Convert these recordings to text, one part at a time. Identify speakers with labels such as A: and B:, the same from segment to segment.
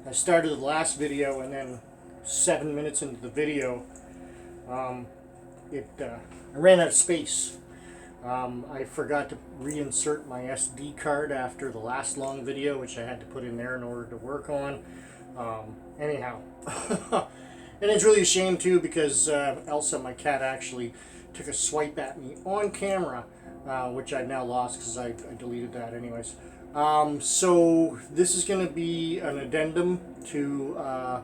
A: I started the last video, and then 7 minutes into the video, I ran out of space. I forgot to reinsert my SD card after the last long video, which I had to put in there in order to work on. Anyhow, and it's really a shame too, because Elsa, my cat, actually took a swipe at me on camera, which I've now lost because I deleted that anyways. So this is going to be an addendum to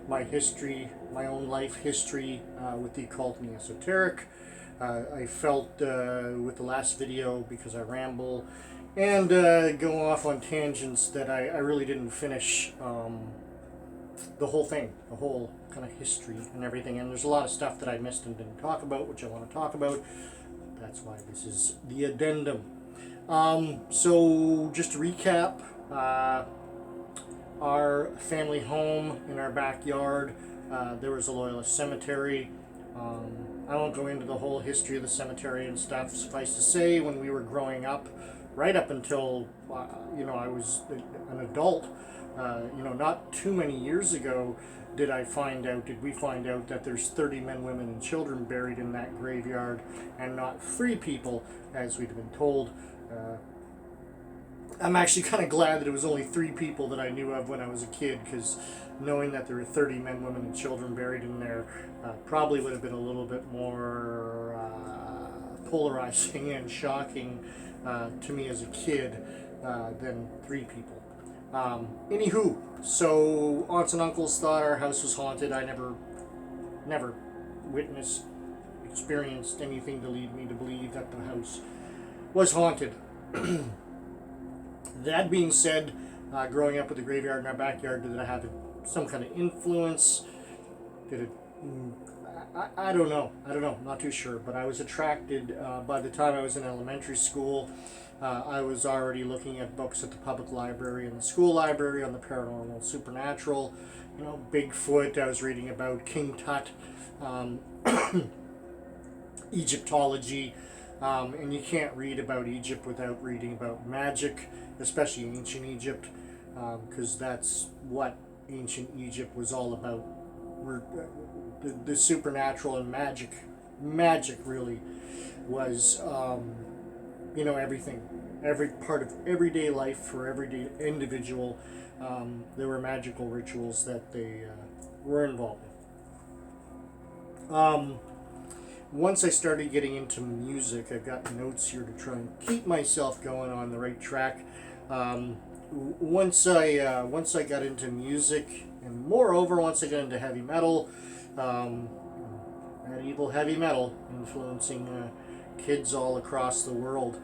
A: my history, my own life history with the occult and the esoteric. I felt with the last video, because I ramble and go off on tangents, that I really didn't finish the whole thing, the whole kind of history and everything. And there's a lot of stuff that I missed and didn't talk about, which I want to talk about. That's why this is the addendum. So just to recap, our family home in our backyard, there was a Loyalist cemetery. I won't go into the whole history of the cemetery and stuff. Suffice to say, when we were growing up, right up until I was an adult, not too many years ago, did we find out that there's 30 men, women, and children buried in that graveyard, and not 3 people, as we'd been told. I'm actually kind of glad that it was only 3 people that I knew of when I was a kid, because knowing that there were 30 men, women, and children buried in there probably would have been a little bit more polarizing and shocking to me as a kid than 3 people. Anywho, so aunts and uncles thought our house was haunted. I never witnessed, experienced anything to lead me to believe that the house was haunted. That being said, growing up with the graveyard in our backyard, did it have some kind of influence? Did it? I don't know. Not too sure. But I was attracted. By the time I was in elementary school, I was already looking at books at the public library and the school library on the paranormal, supernatural. Bigfoot. I was reading about King Tut, Egyptology. And you can't read about Egypt without reading about magic, especially ancient Egypt, because that's what ancient Egypt was all about. The supernatural and magic really was, everything. Every part of everyday life for everyday individual, there were magical rituals that they were involved in. Once I started getting into music, I've got notes here to try and keep myself going on the right track. Once I got into music, and moreover, once I got into heavy metal, medieval heavy metal, influencing kids all across the world.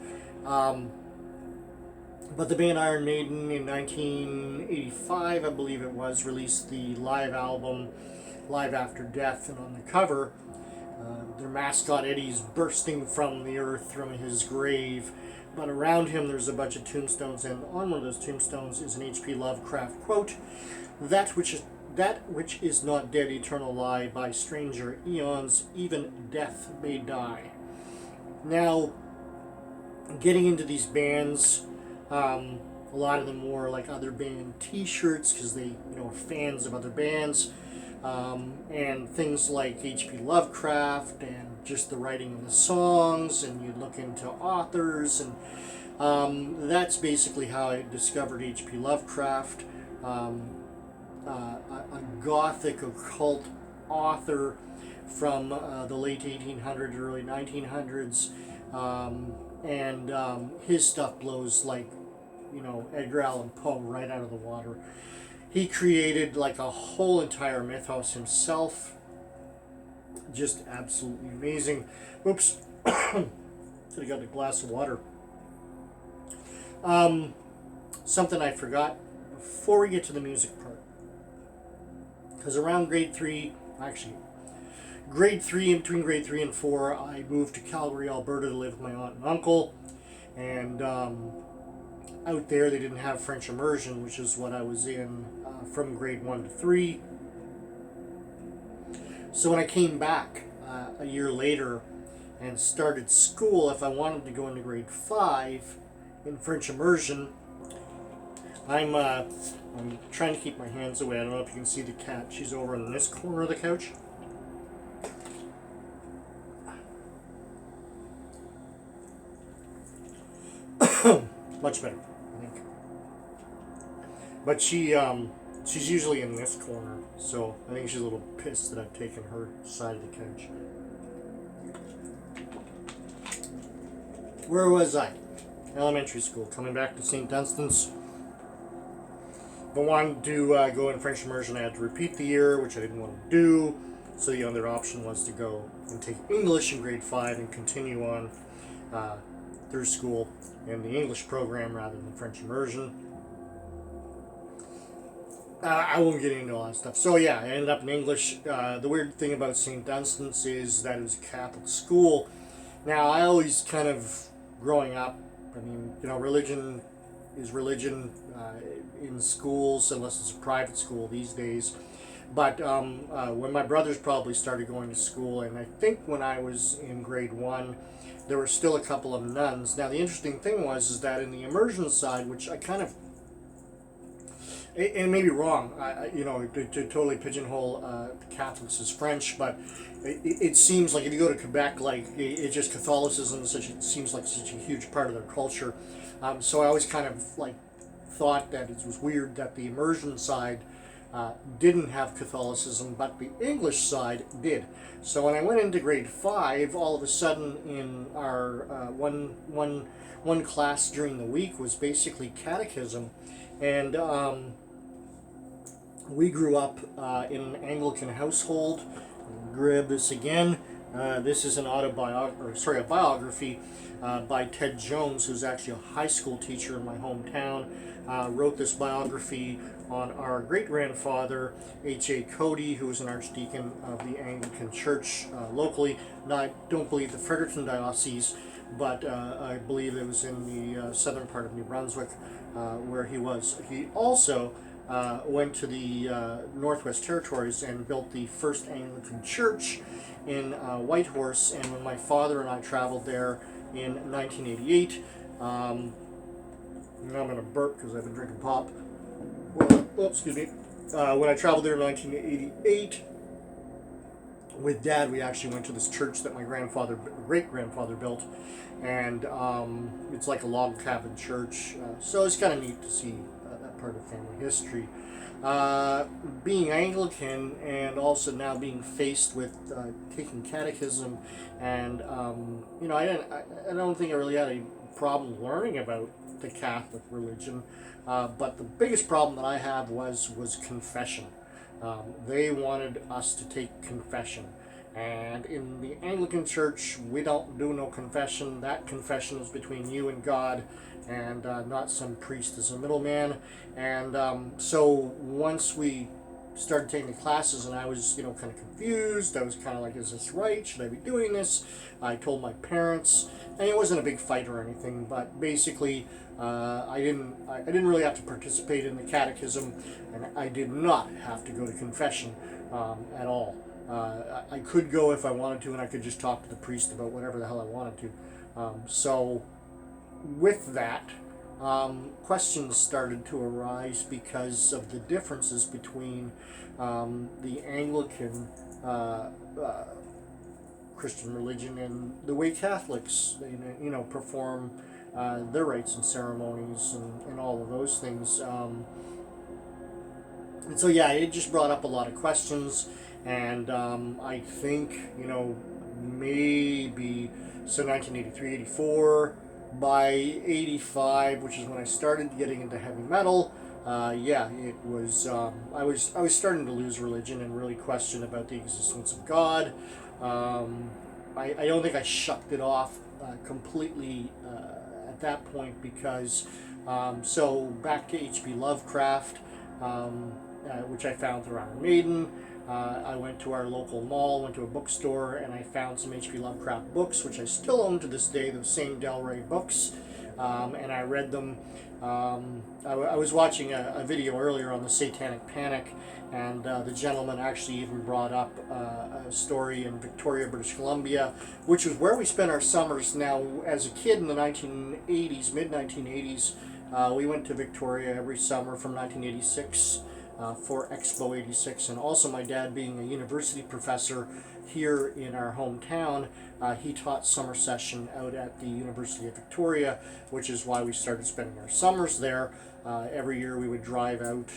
A: But the band Iron Maiden in 1985, I believe it was, released the live album Live After Death, and on the cover, their mascot Eddie's bursting from the earth, from his grave, but around him there's a bunch of tombstones, and on one of those tombstones is an H.P. Lovecraft quote: that which is not dead, eternal lie, by stranger eons, even death may die. Now, getting into these bands, a lot of them wore like other band t-shirts because they were fans of other bands. And things like H.P. Lovecraft and just the writing of the songs, and you'd look into authors, and that's basically how I discovered H.P. Lovecraft, a gothic occult author from the late 1800s, early 1900s, and his stuff blows like Edgar Allan Poe right out of the water. He created like a whole entire mythos himself. Just absolutely amazing. Oops. Could have got a glass of water. Something I forgot before we get to the music part. Because around grade 3, in between grade 3 and 4, I moved to Calgary, Alberta to live with my aunt and uncle. And out there they didn't have French immersion, which is what I was in from grade 1 to 3. So when I came back a year later and started school, if I wanted to go into grade 5 in French immersion, I'm trying to keep my hands away. I don't know if you can see the cat. She's over in this corner of the couch. Much better, I think. But she's usually in this corner, so I think she's a little pissed that I've taken her side of the couch. Where was I? Elementary school. Coming back to St. Dunstan's. If I wanted to go in French immersion, I had to repeat the year, which I didn't want to do. So the other option was to go and take English in grade 5 and continue on through school in the English program rather than French immersion. I won't get into all that stuff. So yeah, I ended up in English. The weird thing about St. Dunstan's is that it was a Catholic school. Now, I always kind of, growing up, I mean, you know, religion is religion in schools, unless it's a private school these days. But when my brothers probably started going to school, and I think when I was in grade 1, there were still a couple of nuns. Now, the interesting thing is that in the immersion side, which I kind of, and maybe wrong, you know, to totally pigeonhole Catholics as French, but it seems like if you go to Quebec, like it's just Catholicism. It seems like such a huge part of their culture. So I always kind of like thought that it was weird that the immersion side didn't have Catholicism, but the English side did. So when I went into grade 5, all of a sudden in our one class during the week was basically catechism, and we grew up in an Anglican household. Grab this again. This is an a biography by Ted Jones, who's actually a high school teacher in my hometown. Wrote this biography on our great-grandfather, H.A. Cody, who was an archdeacon of the Anglican Church locally. Now, I don't believe the Fredericton Diocese, but I believe it was in the southern part of New Brunswick where he was. He also went to the Northwest Territories and built the first Anglican church in Whitehorse. And when my father and I traveled there in 1988, now I'm going to burp because I've been drinking pop. Well, excuse me. When I traveled there in 1988 with Dad, we actually went to this church that my great-grandfather built, and it's like a log cabin church. So it's kind of neat to see that part of family history. Being Anglican and also now being faced with taking catechism, and you know, I don't think I really had a problem learning about the Catholic religion, but the biggest problem that I had was confession. They wanted us to take confession, and in the Anglican Church we don't do no confession. That confession is between you and God, and not some priest as a middleman. And so once we started taking the classes, and I was, you know, kind of confused. I was kind of like, is this right? Should I be doing this? I told my parents, and it wasn't a big fight or anything, but basically I didn't really have to participate in the catechism, and I did not have to go to confession at all. I could go if I wanted to, and I could just talk to the priest about whatever the hell I wanted to. So with that, questions started to arise because of the differences between the Anglican Christian religion and the way Catholics, you know, perform their rites and ceremonies and all of those things. And so yeah, it just brought up a lot of questions, and I think, you know, maybe so 1983, 84. By 85, which is when I started getting into heavy metal, yeah, it was. I was starting to lose religion and really question about the existence of God. I don't think I shucked it off completely at that point, because so back to H.P. Lovecraft, which I found through Iron Maiden. I went to our local mall, went to a bookstore, and I found some H.P. Lovecraft books, which I still own to this day, those same Del Rey books, and I read them. I was watching a video earlier on the Satanic Panic, and the gentleman actually even brought up a story in Victoria, British Columbia, which was where we spent our summers. Now, as a kid in the 1980s, mid-1980s, We went to Victoria every summer from 1986 for Expo 86, and also my dad being a university professor here in our hometown, he taught summer session out at the University of Victoria, which is why we started spending our summers there. Every year we would drive out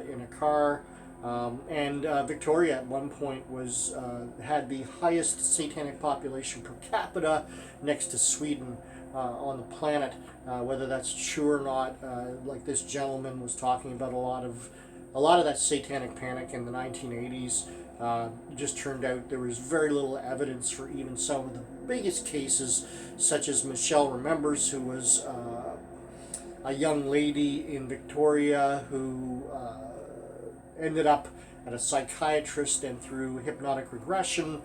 A: in a car. And Victoria at one point was had the highest satanic population per capita, next to Sweden on the planet. Whether that's true or not, like this gentleman was talking about a lot of that satanic panic in the 1980s. Just turned out there was very little evidence for even some of the biggest cases, such as Michelle Remembers, who was a young lady in Victoria who ended up at a psychiatrist, and through hypnotic regression,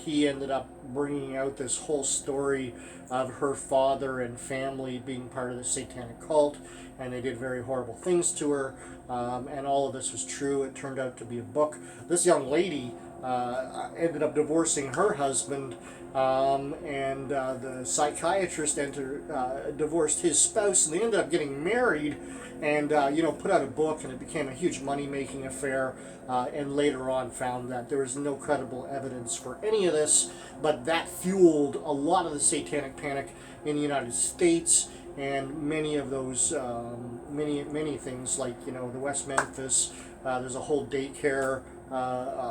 A: he ended up bringing out this whole story of her father and family being part of the satanic cult, and they did very horrible things to her, and all of this was true. It turned out to be a book. This young lady ended up divorcing her husband, and the psychiatrist divorced his spouse, and they ended up getting married, and put out a book, and it became a huge money-making affair, and later on found that there was no credible evidence for any of this, but that fueled a lot of the satanic panic in the United States, and many of those, many things like, the West Memphis, there's a whole daycare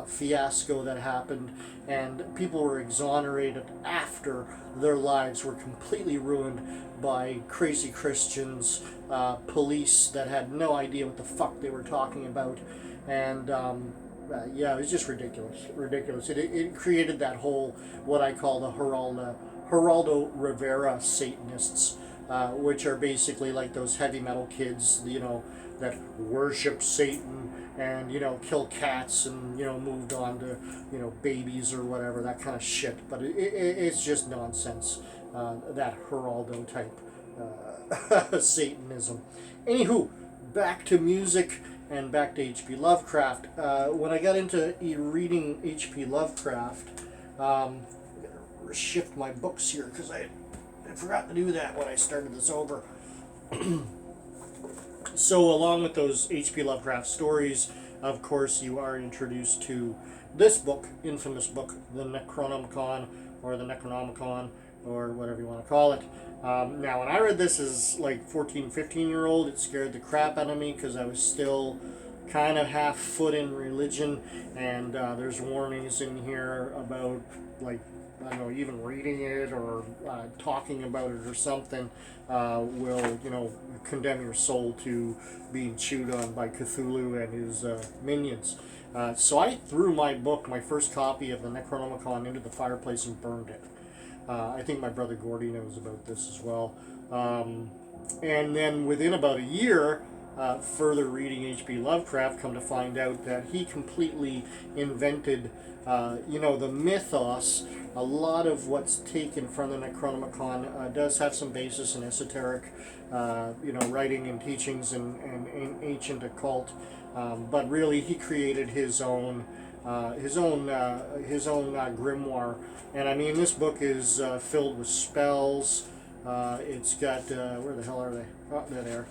A: fiasco that happened, and people were exonerated after their lives were completely ruined by crazy Christians, police that had no idea what the fuck they were talking about, and it was just ridiculous. It created that whole, what I call the Geraldo Rivera Satanists, which are basically like those heavy metal kids, that worship Satan and, kill cats and, moved on to, babies or whatever, that kind of shit. But it's just nonsense, that Geraldo type Satanism. Anywho, back to music and back to H.P. Lovecraft. When I got into reading H.P. Lovecraft, I'm going to shift my books here because I forgot to do that when I started this over. So along with those H.P. Lovecraft stories, of course, you are introduced to this book, infamous book, the Necronomicon, or the Necronomicon, or whatever you want to call it. Now, when I read this as like 14, 15-year-old, it scared the crap out of me because I was still kind of half foot in religion, and there's warnings in here about, like, I don't know, even reading it or talking about it or something will, condemn your soul to being chewed on by Cthulhu and his minions. So I threw my book, my first copy of the Necronomicon, into the fireplace and burned it. I think my brother Gordy knows about this as well. And then within about a year, further reading H.P. Lovecraft, come to find out that he completely invented, the mythos. A lot of what's taken from the Necronomicon does have some basis in esoteric, writing and teachings and ancient occult. But really, he created his own grimoire. And I mean, this book is filled with spells. It's got where the hell are they? Oh, they're there.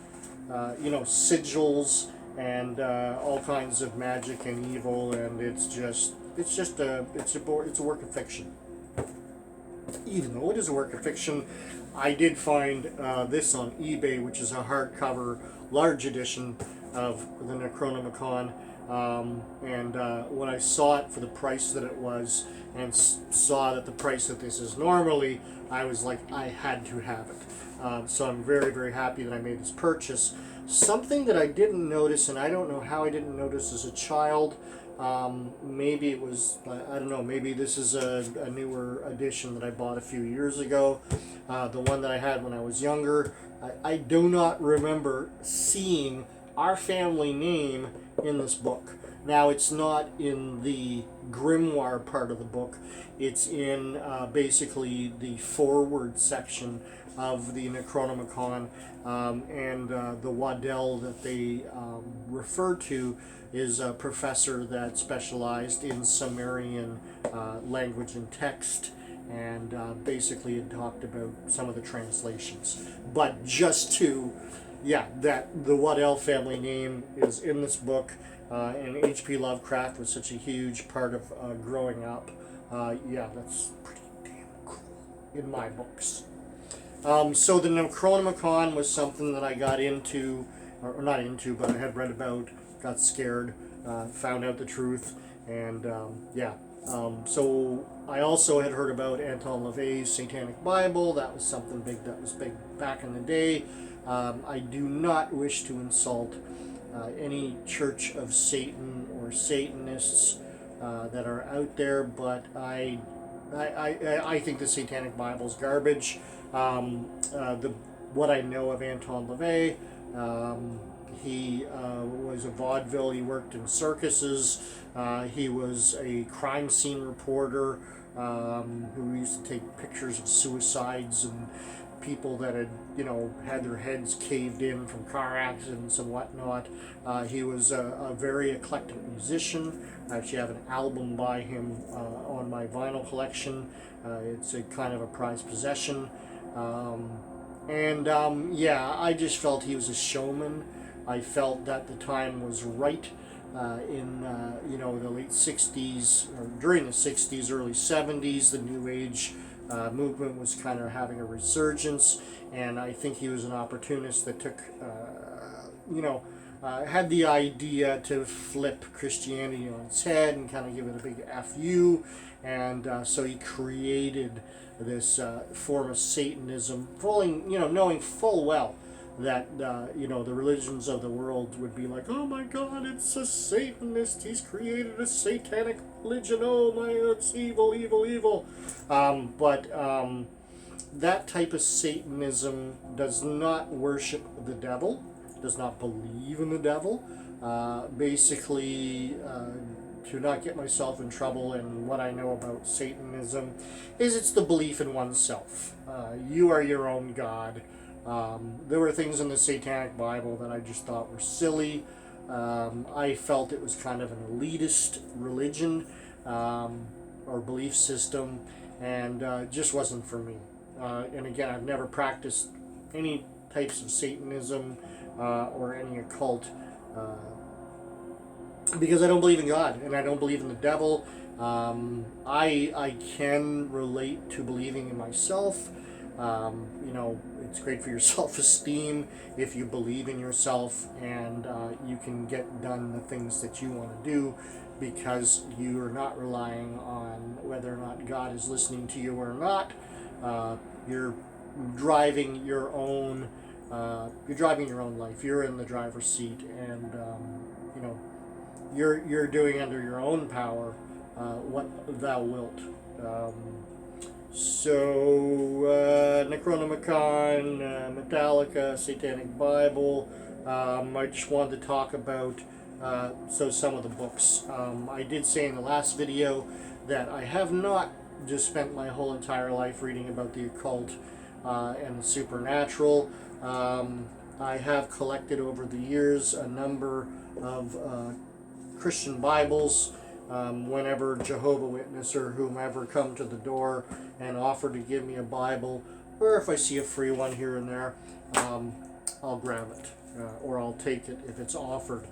A: Sigils and all kinds of magic and evil, and it's a work of fiction. Even though it is a work of fiction, I did find this on eBay, which is a hardcover, large edition of the Necronomicon. And when I saw it for the price that it was, and saw that the price that this is normally, I was like, I had to have it. So I'm very, very happy that I made this purchase. Something that I didn't notice, and I don't know how I didn't notice as a child, maybe it was, I don't know, maybe this is a newer edition that I bought a few years ago. The one that I had when I was younger, I do not remember seeing our family name in this book. Now, it's not in the grimoire part of the book. It's in basically the forward section of the Necronomicon, and the Waddell that they refer to is a professor that specialized in Sumerian language and text, and basically it talked about some of the translations. But just to, yeah, that the Waddell family name is in this book, and H.P. Lovecraft was such a huge part of growing up. Yeah, that's pretty damn cool in my books. So the Necronomicon was something that I got into, or not into, but I had read about, got scared, found out the truth, and yeah. So I also had heard about Anton LaVey's Satanic Bible. That was something big that was big back in the day. I do not wish to insult any Church of Satan or Satanists that are out there, but I think the Satanic Bible's garbage. What I know of Anton LaVey, he was a vaudeville. He worked in circuses. He was a crime scene reporter who used to take pictures of suicides and people that had, had their heads caved in from car accidents and whatnot. He was a very eclectic musician. I actually have an album by him on my vinyl collection. It's a kind of a prized possession. Yeah, I just felt he was a showman. I felt that the time was right in the late 60s, or during the 60s, early 70s. The New Age movement was kind of having a resurgence, and I think he was an opportunist that took, had the idea to flip Christianity on its head and kind of give it a big FU, and so he created this form of Satanism, knowing full well that the religions of the world would be like, oh my God, it's a Satanist. He's created a satanic religion. Oh my, it's evil, evil, evil. But that type of Satanism does not worship the devil, does not believe in the devil. Basically, to not get myself in trouble, and what I know about Satanism is it's the belief in oneself. You are your own God. There were things in the Satanic Bible that I just thought were silly. I felt it was kind of an elitist religion or belief system, and just wasn't for me. And again, I've never practiced any types of Satanism or any occult because I don't believe in God and I don't believe in the devil. I can relate to believing in myself. It's great for your self-esteem if you believe in yourself, and you can get done the things that you want to do because you are not relying on whether or not God is listening to you or not. You're driving your own life. You're in the driver's seat, and you're doing under your own power what thou wilt. Necronomicon, Metallica, Satanic Bible. I just wanted to talk about some of the books. I did say in the last video that I have not just spent my whole entire life reading about the occult and the supernatural. I have collected over the years a number of Christian Bibles. Whenever Jehovah Witness or whomever come to the door and offer to give me a Bible, or if I see a free one here and there, I'll grab it, or I'll take it if it's offered.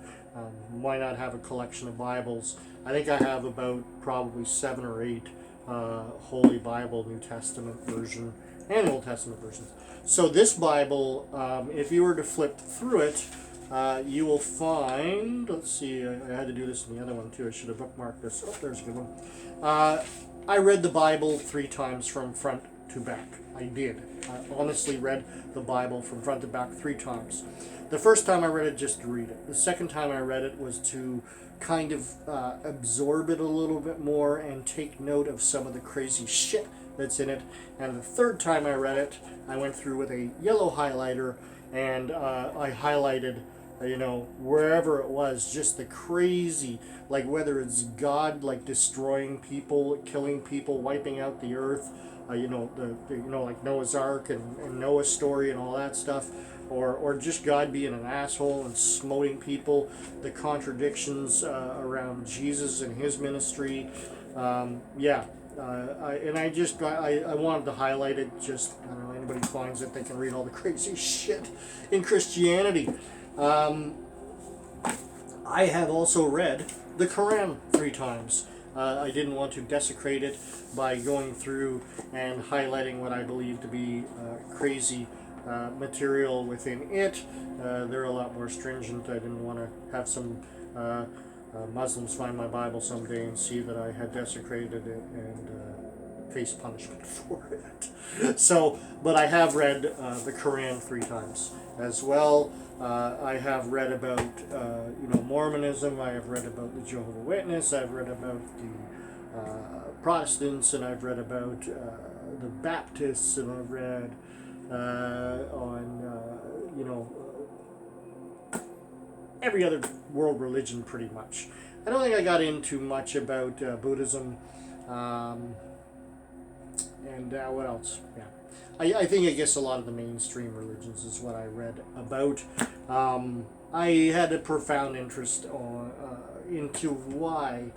A: Why not have a collection of Bibles? I think I have about probably 7 or 8 Holy Bible, New Testament version, and Old Testament versions. So this Bible, if you were to flip through it, you will find, let's see, I had to do this in the other one too. I should have bookmarked this. Oh, there's a good one. I read the Bible 3 times from front to back. I did. I honestly read the Bible from front to back 3 times. The first time I read it just to read it. The second time I read it was to kind of absorb it a little bit more and take note of some of the crazy shit that's in it. And the third time I read it, I went through with a yellow highlighter and I highlighted wherever it was, just the crazy, like whether it's God, like destroying people, killing people, wiping out the earth, like Noah's Ark and Noah's story and all that stuff, or just God being an asshole and smoting people, the contradictions around Jesus and his ministry. I wanted to highlight it. Just, I don't know, anybody finds it, they can read all the crazy shit in Christianity. I have also read the Quran 3 times. I didn't want to desecrate it by going through and highlighting what I believe to be crazy material within it. They're a lot more stringent. I didn't want to have some Muslims find my Bible someday and see that I had desecrated it and face punishment for it. So, but I have read the Quran 3 times as well. I have read about Mormonism. I have read about the Jehovah's Witness. I've read about the Protestants, and I've read about the Baptists, and I've read on every other world religion pretty much. I don't think I got into much about Buddhism, and what else? Yeah. I guess a lot of the mainstream religions is what I read about. I had a profound interest into why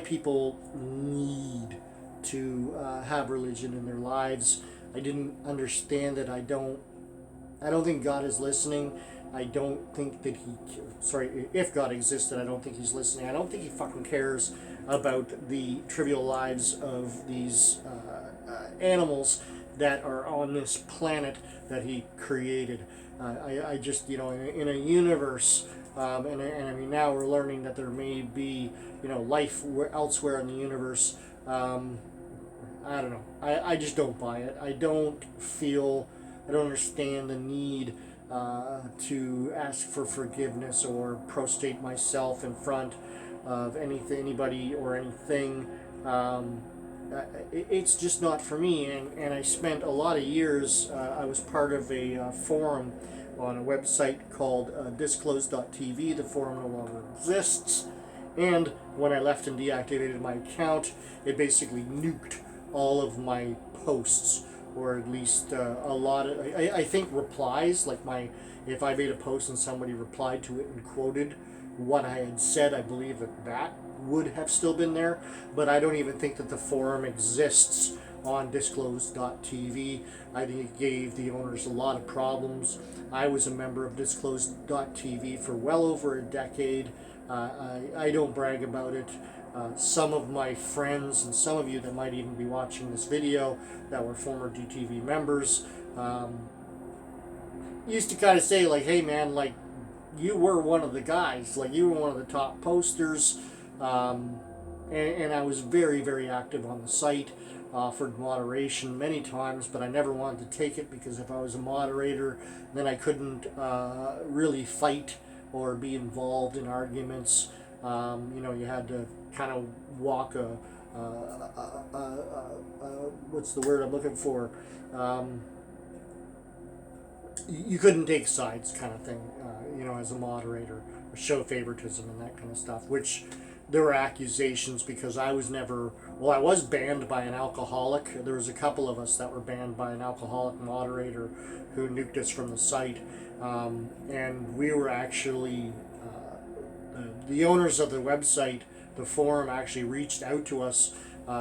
A: people need to have religion in their lives. I didn't understand it. I don't think God is listening. I don't think that if God existed, I don't think he's listening. I don't think he fucking cares about the trivial lives of these animals that are on this planet that he created. I just, in a universe, and I mean, now we're learning that there may be, life elsewhere in the universe. I don't know. I just don't buy it. I don't understand the need to ask for forgiveness or prostrate myself in front of anybody or anything. It's just not for me, and I spent a lot of years, I was part of a forum on a website called disclosed.tv. The forum no longer exists, and when I left and deactivated my account, it basically nuked all of my posts, or at least a lot of, I think replies, like if I made a post and somebody replied to it and quoted what I had said, I believe that would have still been there, but I don't even think that the forum exists on disclosed.tv. I think it gave the owners a lot of problems. I was a member of disclosed.tv for well over a decade. I don't brag about it. Some of my friends and some of you that might even be watching this video that were former DTV members used to kind of say, like, hey man, like, you were one of the guys, like you were one of the top posters, and I was very, very active on the site, offered moderation many times, but I never wanted to take it because if I was a moderator, then I couldn't really fight or be involved in arguments. You had to kind of walk what's the word I'm looking for? You couldn't take sides, kind of thing, as a moderator, or show favoritism and that kind of stuff, which there were accusations because I was banned by an alcoholic. There was a couple of us that were banned by an alcoholic moderator who nuked us from the site, and we were actually, the owners of the website, the forum, actually reached out to us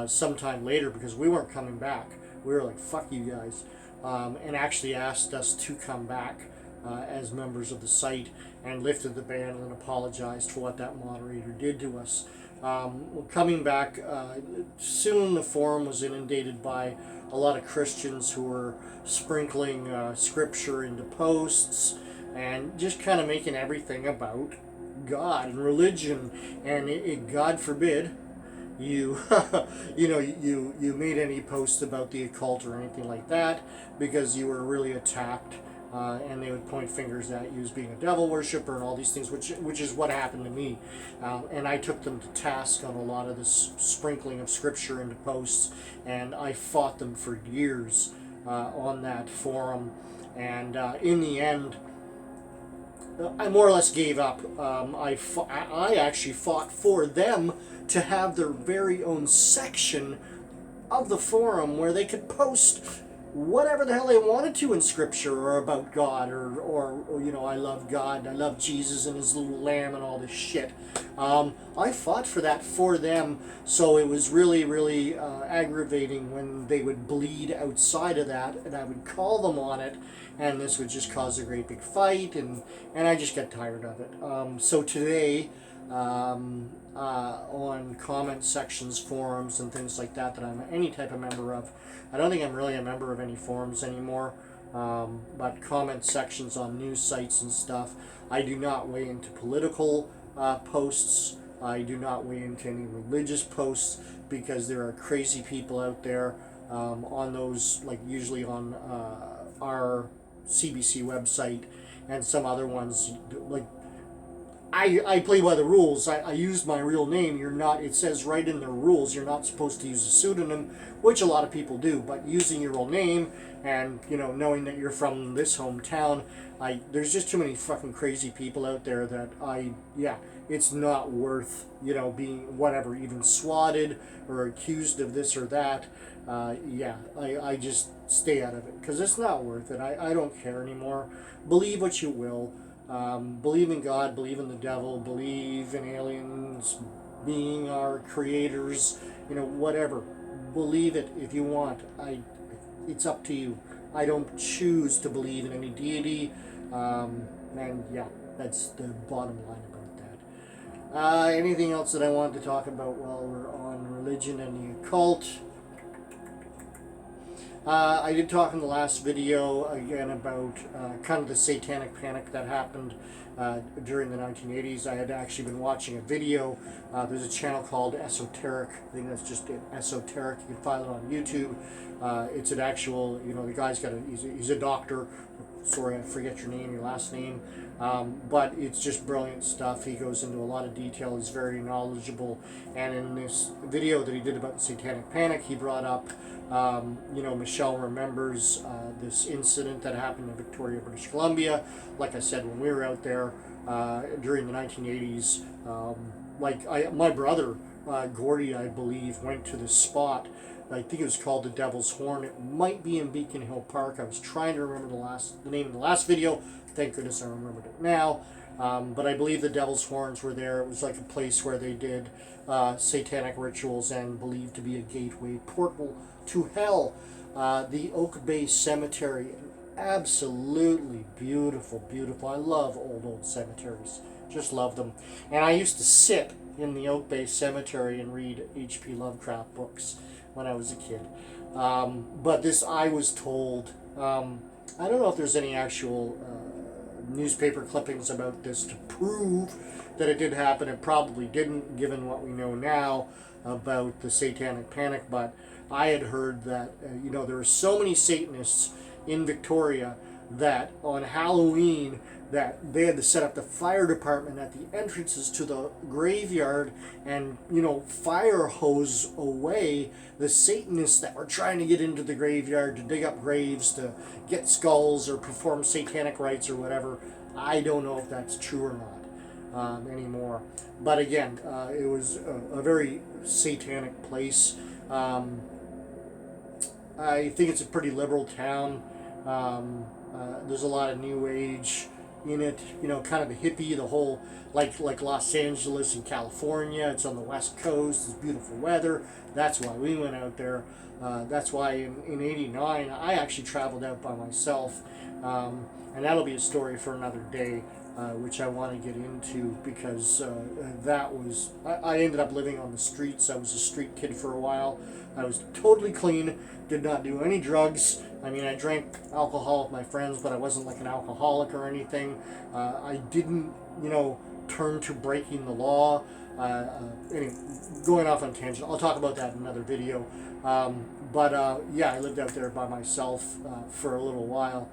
A: sometime later because we weren't coming back. We were like, fuck you guys. And actually asked us to come back as members of the site and lifted the ban and apologized for what that moderator did to us. Coming back, soon the forum was inundated by a lot of Christians who were sprinkling scripture into posts and just kind of making everything about God and religion, and God forbid you you made any posts about the occult or anything like that, because you were really attacked, and they would point fingers at you as being a devil worshiper and all these things, which is what happened to me, and I took them to task on a lot of this sprinkling of scripture into posts, and I fought them for years on that forum, and in the end I more or less gave up. I actually fought for them to have their very own section of the forum where they could post whatever the hell they wanted to in Scripture or about God or you know, I love God, I love Jesus and his little lamb and all this shit. I fought for that for them, so it was really, really aggravating when they would bleed outside of that, and I would call them on it, and this would just cause a great big fight, and I just got tired of it. So today, on comment sections, forums, and things like that, that I'm any type of member of, I don't think I'm really a member of any forums anymore, but comment sections on news sites and stuff. I do not weigh into political posts. I do not weigh into any religious posts because there are crazy people out there on those, like usually on our CBC website and some other ones. Like I play by the rules. I use my real name. You're not. It says right in the rules you're not supposed to use a pseudonym, which a lot of people do. But using your real name and, you know, knowing that you're from this hometown, there's just too many fucking crazy people out there that it's not worth, you know, being whatever, even swatted or accused of this or that. I just stay out of it because it's not worth it. I don't care anymore. Believe what you will. Believe in God, believe in the devil, believe in aliens being our creators, you know, whatever. Believe it if you want. It's up to you. I don't choose to believe in any deity, and yeah, that's the bottom line about that. Anything else that I wanted to talk about while we're on religion and the occult? I did talk in the last video again about kind of the satanic panic that happened during the 1980s. I had actually been watching a video. There's a channel called Esoteric. I think that's just it, Esoteric. You can find it on YouTube. It's an actual, you know, the guy's got he's a doctor. Sorry, I forget your name, your last name. But it's just brilliant stuff. He goes into a lot of detail. He's very knowledgeable. And in this video that he did about the satanic panic, he brought up, you know, Michelle remembers this incident that happened in Victoria, British Columbia. Like I said, when we were out there during the 1980s, my brother, Gordy, I believe, went to this spot. I think it was called the Devil's Horn. It might be in Beacon Hill Park. I was trying to remember the name of the last video. Thank goodness I remembered it now. But I believe the Devil's Horns were there. It was like a place where they did satanic rituals and believed to be a gateway portal to hell. The Oak Bay Cemetery, absolutely beautiful, beautiful. I love old cemeteries. Just love them. And I used to sit in the Oak Bay Cemetery and read H.P. Lovecraft books when I was a kid. But this, I was told, I don't know if there's any actual newspaper clippings about this to prove that it did happen. It probably didn't, given what we know now about the satanic panic, but I had heard that, you know, there were so many Satanists in Victoria that on Halloween that they had to set up the fire department at the entrances to the graveyard and, you know, fire hose away the Satanists that were trying to get into the graveyard to dig up graves, to get skulls or perform satanic rites or whatever. I don't know if that's true or not anymore. But again, it was a very satanic place. I think it's a pretty liberal town. There's a lot of New Age in it, you know, kind of the hippie, the whole, like Los Angeles and California. It's on the West Coast. It's beautiful weather. That's why we went out there. That's why in '89 I actually traveled out by myself, and that'll be a story for another day, which I want to get into because that was, I ended up living on the streets. I was a street kid for a while. I was totally clean, did not do any drugs. I mean, I drank alcohol with my friends, but I wasn't like an alcoholic or anything. I didn't, you know, turn to breaking the law. Anyway, going off on a tangent. I'll talk about that in another video. Yeah, I lived out there by myself for a little while.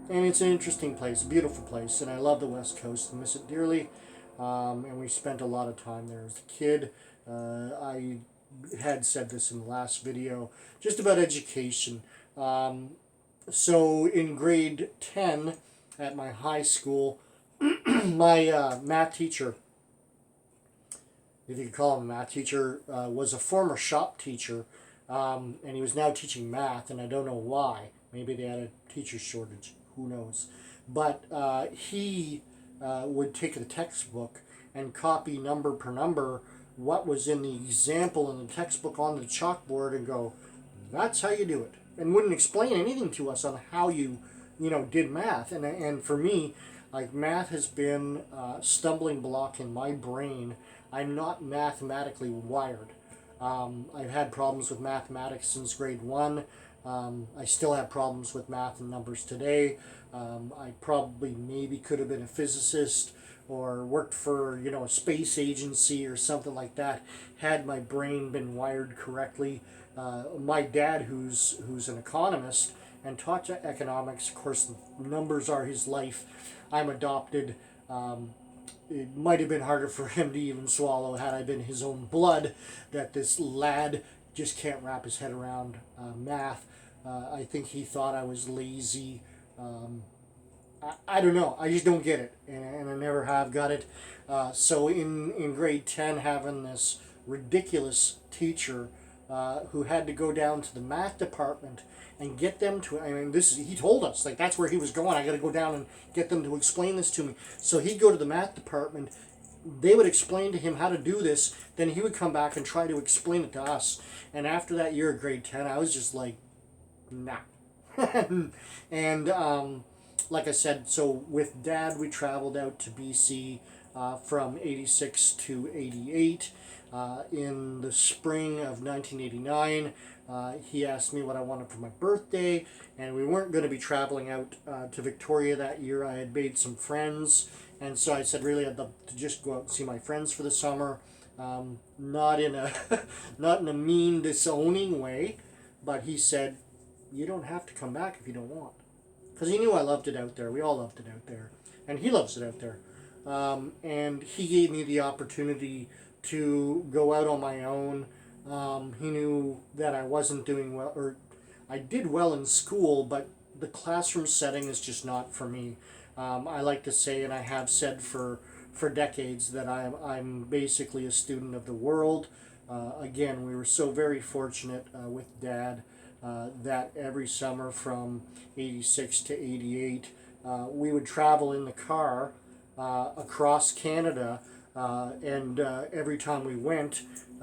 A: And it's an interesting place, a beautiful place, and I love the West Coast and miss it dearly. And we spent a lot of time there as a kid. I had said this in the last video, just about education. So in grade 10 at my high school, my math teacher, if you could call him a math teacher, was a former shop teacher and he was now teaching math, and I don't know why. Maybe they had a teacher shortage. Who knows? But he would take the textbook and copy number per number what was in the example in the textbook on the chalkboard and go, that's how you do it. And wouldn't explain anything to us on how you did math. And for me, like, math has been a stumbling block in my brain. I'm not mathematically wired. I've had problems with mathematics since grade one. I still have problems with math and numbers today. I probably maybe could have been a physicist or worked for a space agency or something like that had my brain been wired correctly. My dad, who's an economist and taught economics, of course, numbers are his life. I'm adopted. It might have been harder for him to even swallow had I been his own blood, that this lad just can't wrap his head around math. I think he thought I was lazy. I don't know. I just don't get it, and I never have got it. So in grade 10, having this ridiculous teacher who had to go down to the math department and get them to, I mean, he told us, like, that's where he was going. I got to go down and get them to explain this to me. So he'd go to the math department. They would explain to him how to do this. Then he would come back and try to explain it to us. And after that year of grade 10, I was just like, nah. And like I said, so with Dad, we traveled out to BC from 86 to 88. In the spring of 1989, he asked me what I wanted for my birthday, and we weren't going to be traveling out to Victoria that year. I had made some friends, and so I said, really, I'd love to just go out and see my friends for the summer. Not in a not in a mean, disowning way, but he said, you don't have to come back if you don't want. Because he knew I loved it out there. We all loved it out there. And he loves it out there. And he gave me the opportunity to go out on my own. He knew that I wasn't doing well, or I did well in school, but the classroom setting is just not for me. I like to say, and I have said for decades, that I'm basically a student of the world. Again, we were so very fortunate with Dad that every summer from 86 to 88, we would travel in the car across Canada, and every time we went,